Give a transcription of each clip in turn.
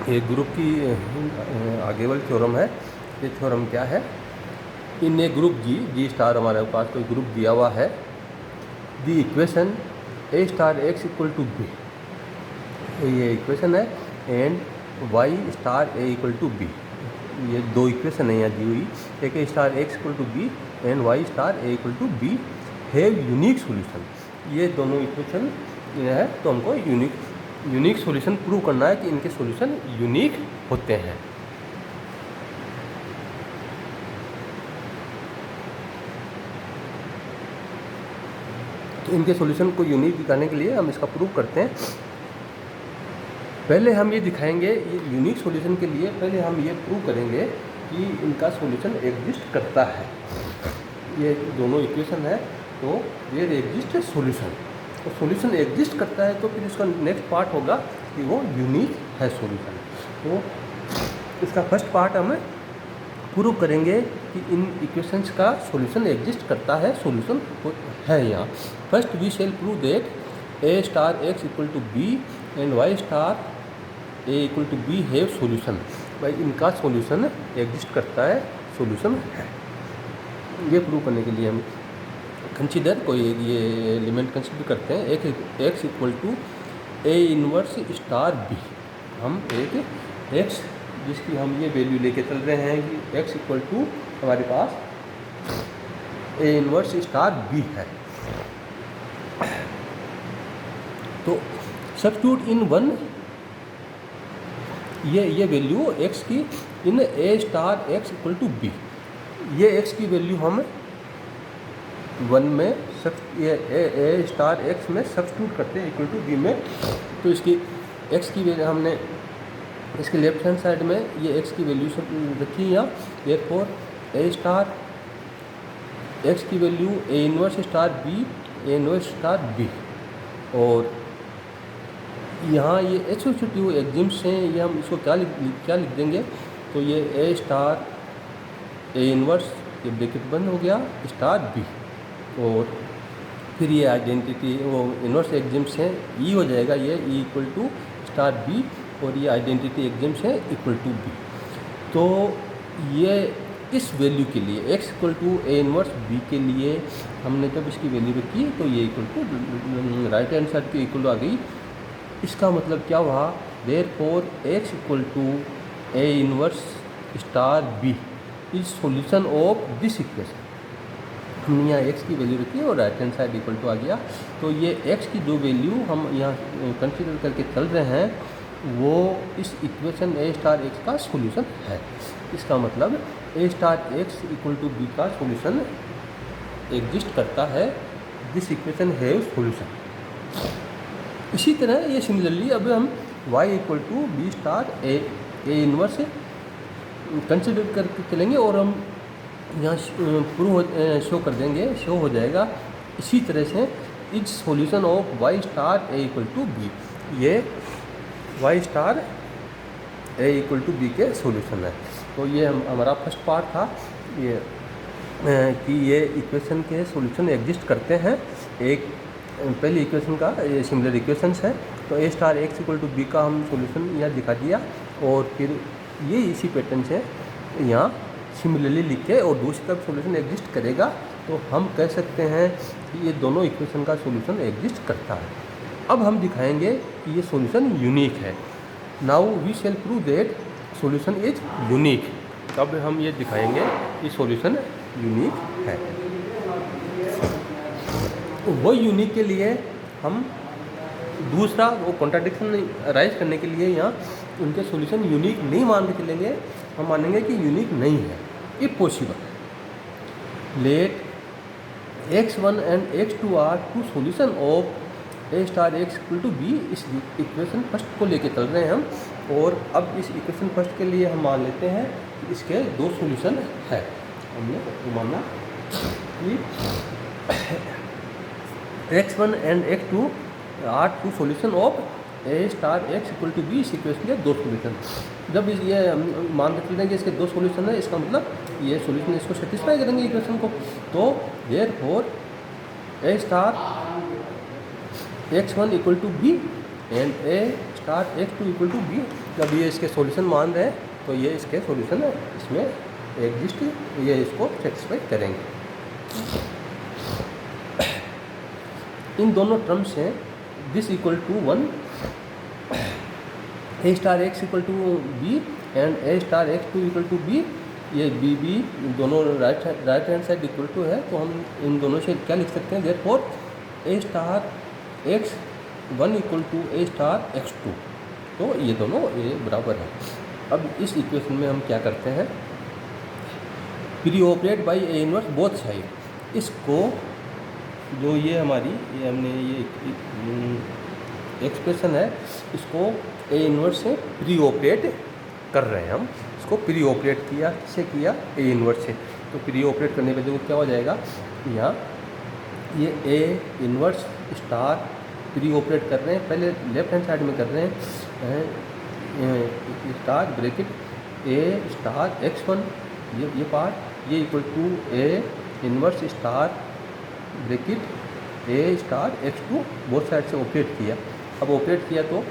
ये ग्रुप की आगे वाली थ्योरम है। ये थ्योरम क्या है, इन ए ग्रुप जी स्टार हमारे पास कोई ग्रुप दिया हुआ है, the equation A star X equal to B, ये इक्वेशन है, and Y star A equal to B, ये दो इक्वेशन है यहाँ दी हुई, एक A star X equal to B and Y star A equal to B have unique solution. ये दोनों इक्वेशन है, तो हमको यूनिक सॉल्यूशन प्रूव करना है कि इनके सॉल्यूशन यूनिक होते हैं। तो इनके सॉल्यूशन को यूनिक दिखाने के लिए हम इसका प्रूव करते हैं। पहले हम ये दिखाएंगे, ये यूनिक सॉल्यूशन के लिए पहले हम ये प्रूव करेंगे कि इनका सॉल्यूशन एग्जिस्ट करता है। ये दोनों इक्वेशन है, तो देयर एग्जिस्ट सॉल्यूशन, तो सॉल्यूशन एग्जिस्ट करता है, तो फिर इसका नेक्स्ट पार्ट होगा कि वो यूनिक है सॉल्यूशन। तो इसका फर्स्ट पार्ट हम प्रूव करेंगे कि इन इक्वेशंस का सॉल्यूशन एग्जिस्ट करता है, सॉल्यूशन है यहाँ। First we shall prove that A star X equal to B and Y star A equal to B have solution. भाई इनका सॉल्यूशन एग्जिस्ट करता है, सॉल्यूशन है। ये प्रूव करने के लिए हम कंसीडर कोई ये एलिमेंट कंसीडर करते हैं, एक X equal to A inverse star B. हम एक एक्स जिसकी हम ये वैल्यू लेके चल रहे हैं कि एक्स इक्वल टू हमारे पास ए इनवर्स स्टार बी है। तो सब्स्टिट्यूट इन वन, ये वैल्यू एक्स की in A star X equal to B, ये एक्स की वैल्यू हम वन में ये ए स्टार एक्स में सब्स्टिट्यूट करते हैं इक्वल टू बी में। तो इसकी एक्स की वैल्यू हमने इसके लेफ्ट हैंड साइड में ये एक्स की वैल्यू रखी यहाँ, देयरफॉर ए स्टार एक्स की value A inverse star B, A inverse star B. और यहाँ ये एसोसिएटिव एग्जिम्स हैं, ये हम इसको क्या लिख देंगे, तो ये ए स्टार ए इनवर्स, ये ब्रैकेट बंद हो गया, स्टार बी, और फिर ये आइडेंटिटी वो इनवर्स एग्जिम्स हैं, ई हो जाएगा ये E equal to star B, और ये आइडेंटिटी एग्जिम्स है इक्वल टू बी। तो ये इस वैल्यू के लिए X equal to A inverse B के लिए हमने जब इसकी वैल्यू रखी तो ये equal to right hand side की इक्वल आ गई। इसका मतलब क्या हुआ, therefore X equal to A inverse star B is solution of this equation. हमने यहाँ एक्स की वैल्यू रखी और right hand side equal to आ गया। तो ये एक्स की जो वैल्यू हम यहाँ कंसिडर करके चल रहे हैं वो इस इक्वेशन ए स्टार एक्स का सॉल्यूशन है। इसका मतलब A star X equal to B का सॉल्यूशन एग्जिस्ट करता है, दिस इक्वेशन हैव सॉल्यूशन। इसी तरह ये सिमिलरली अब हम y equal to B star A inverse consider करके चलेंगे और हम यहाँ शो कर देंगे, शो हो जाएगा इसी तरह से is solution of y star A equal to B. ये y star A equal to B के सॉल्यूशन है। तो ये हमारा फर्स्ट पार्ट था ये कि ये इक्वेशन के सॉल्यूशन एग्जिस्ट करते हैं। एक पहली इक्वेशन का ये सिमिलर इक्वेशंस है, तो A star X equal to B का हम सॉल्यूशन यहाँ दिखा दिया, और फिर ये इसी पैटर्न से यहाँ सिमिलरली लिख के और दूसरी का सॉल्यूशन एग्जिस्ट करेगा, तो हम कह सकते हैं कि ये दोनों इक्वेशन का सॉल्यूशन एग्जिस्ट करता है। अब हम दिखाएंगे कि ये सॉल्यूशन यूनिक है। Now we shall prove that solution is unique. अब हम ये दिखाएंगे कि सॉल्यूशन यूनिक है। वो यूनिक के लिए हम दूसरा वो कॉन्ट्राडिक्शन राइज करने के लिए यहाँ उनके सॉल्यूशन यूनिक नहीं मान के चलेंगे, हम मानेंगे कि यूनिक नहीं है, if possible let x1 and x2 are two solution of A star X equal to B. इस इक्वेशन फर्स्ट को लेके चल रहे हैं हम, और अब इस इक्वेशन फर्स्ट के लिए हम मान लेते हैं कि इसके दो सॉल्यूशन है। हमने माना कि x1 and x2 are two solution of A star X equal to B. इस इक्वेशन के दो सॉल्यूशन, जब ये हम मान के चल रहे हैं कि इसके दो सॉल्यूशन है, इसका मतलब ये सॉल्यूशन इसको सेटिस्फाई करेंगे इक्वेशन को। तो therefore A star x1 equal to B and A star X two equal to B. जब ये इसके सॉल्यूशन मान रहे हैं तो ये इसके सॉल्यूशन है, इसमें एग्जिस्ट, ये इसको सेटिस्फाई करेंगे। इन दोनों टर्म्स हैं this equal to 1, A star X equal to B and A star X two equal to B. ये बी बी दोनों right hand side equal to है, तो हम इन दोनों से क्या लिख सकते हैं, therefore A star X 1 equal to A star X 2। तो ये दोनों ये बराबर है। अब इस इक्वेशन में हम क्या करते हैं, pre operate by A inverse both side. इसको जो ये हमारी ये हमने ये एक्सप्रेशन है, इसको ए इनवर्स से प्री ऑपरेट कर रहे हैं हम। इसको प्री ऑपरेट किया, किससे किया, ए इनवर्स से। तो प्री ऑपरेट करने पे देखो क्या हो जाएगा, यहाँ ये ए इनवर्स स्टार प्री ऑपरेट कर रहे हैं, पहले लेफ्ट हैंड साइड में कर रहे हैं, star bracket A star x1 ये पार्ट, ये equal to A inverse star bracket A star x2 both side से ऑपरेट किया। अब ऑपरेट किया तो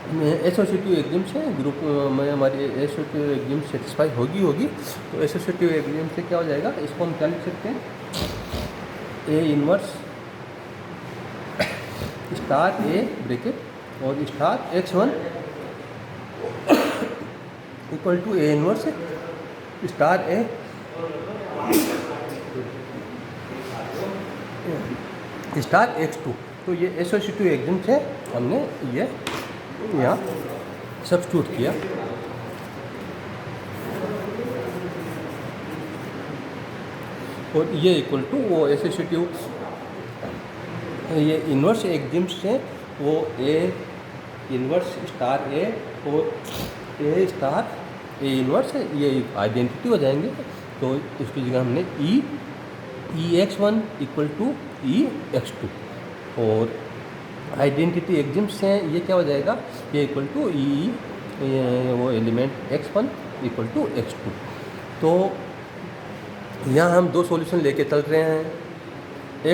एसोसिएटिव एग्जिम से ग्रुप में हमारी एसोसिएटिव एग्जिम सेटिस्फाई होगी। तो एसोसिएटिव एग्जिम से क्या हो जाएगा, इसको हम क्या लिख सकते हैं, A inverse star A bracket और star x1 equal to A inverse star A star x2। तो ये एसोसिएटिव एग्जिम से हमने ये यहाँ सब्स्टिट्यूट किया। और ये इक्वल टू वो एसोसिएटिव ये इन्वर्स एग्जिम से वो ए इन्वर्स स्टार ए और ए स्टार ए इन्वर्स ये आइडेंटिटी हो जाएंगे। तो इसकी जगह हमने ई x1 equal to E x2 और आइडेंटिटी एग्जिम से ये क्या हो जाएगा, ये इक्वल टू ई वो element x1 equal to x2। तो यहाँ हम दो सॉल्यूशन लेके चल रहे हैं,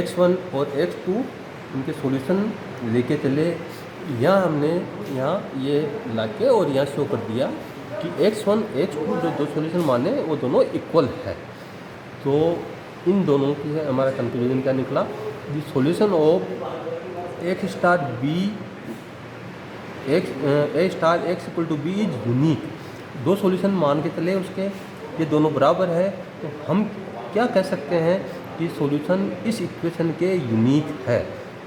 x1 और x2 उनके सॉल्यूशन लेके चले। यहाँ हमने यहाँ ये लाके और यहाँ शो कर दिया कि x1 x2 जो दो सॉल्यूशन माने वो दोनों इक्वल है। तो इन दोनों की हमारा कंक्लूजन क्या निकला, the solution of X star B A star X equal to B is unique. दो सॉल्यूशन मान के चले उसके, ये दोनों बराबर है, तो हम क्या कह सकते हैं कि सॉल्यूशन इस इक्वेशन के यूनिक है,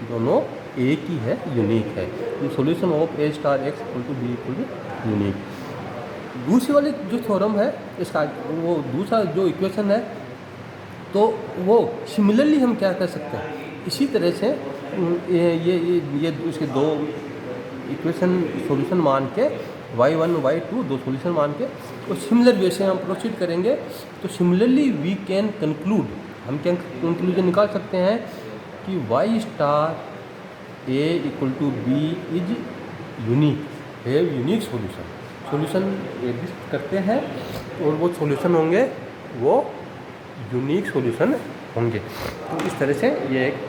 दोनों एक ही है, यूनिक है। The solution of A star X equal to B equal to unique. दूसरी वाली जो थ्योरम है इसका, वो दूसरा जो इक्वेशन है, तो वो सिमिलरली हम क्या कर सकते हैं, इसी तरह से ये इसके दो इक्वेशन सॉल्यूशन मान के y1 y2 दो सॉल्यूशन मान के तो सिमिलर वे से हम प्रोसीड करेंगे। तो सिमिलरली वी कैन कंक्लूड, हम क्या कंक्लूजन निकाल सकते हैं कि y star A equal to B is unique, है यूनिक सॉल्यूशन। सॉल्यूशन एग्जिस्ट करते हैं और वो सॉल्यूशन होंगे, वो यूनिक सॉल्यूशन होंगे। तो इस तरह से ये एक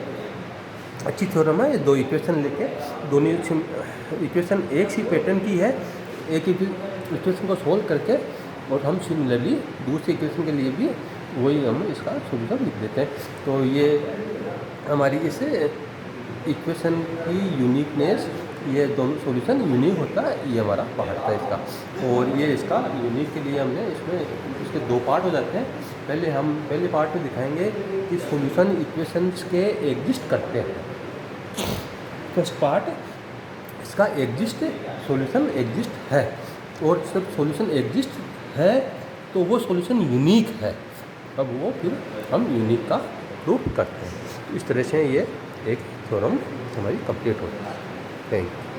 अच्छी थ्योरम है। ये दो इक्वेशन लेके, दोनों इक्वेशन एक सी पैटर्न की है, एक इक्वेशन को सोल्व करके और हम सिमिलरली दूसरी इक्वेशन के लिए भी वही हम इसका सॉल्यूशन लिख देते हैं। तो ये हमारी इस इक्वेशन की यूनिकनेस, ये दोनों सॉल्यूशन यूनिक होता है, ये हमारा पार्ट था इसका। और ये इसका यूनिक के लिए हमने इसमें इसके दो पार्ट हो जाते हैं। पहले पार्ट में दिखाएंगे कि सॉल्यूशन इक्वेशंस के एग्जिस्ट करते हैं। फर्स्ट पार्ट इसका एग्जिस्ट, सॉल्यूशन एग्जिस्ट है, और जब सॉल्यूशन एग्जिस्ट है तो वो सॉल्यूशन यूनिक है, अब वो फिर हम यूनिक का प्रूफ करते हैं। इस तरह से ये एक थ्योरम हमारी कंप्लीट होती है। Thank you.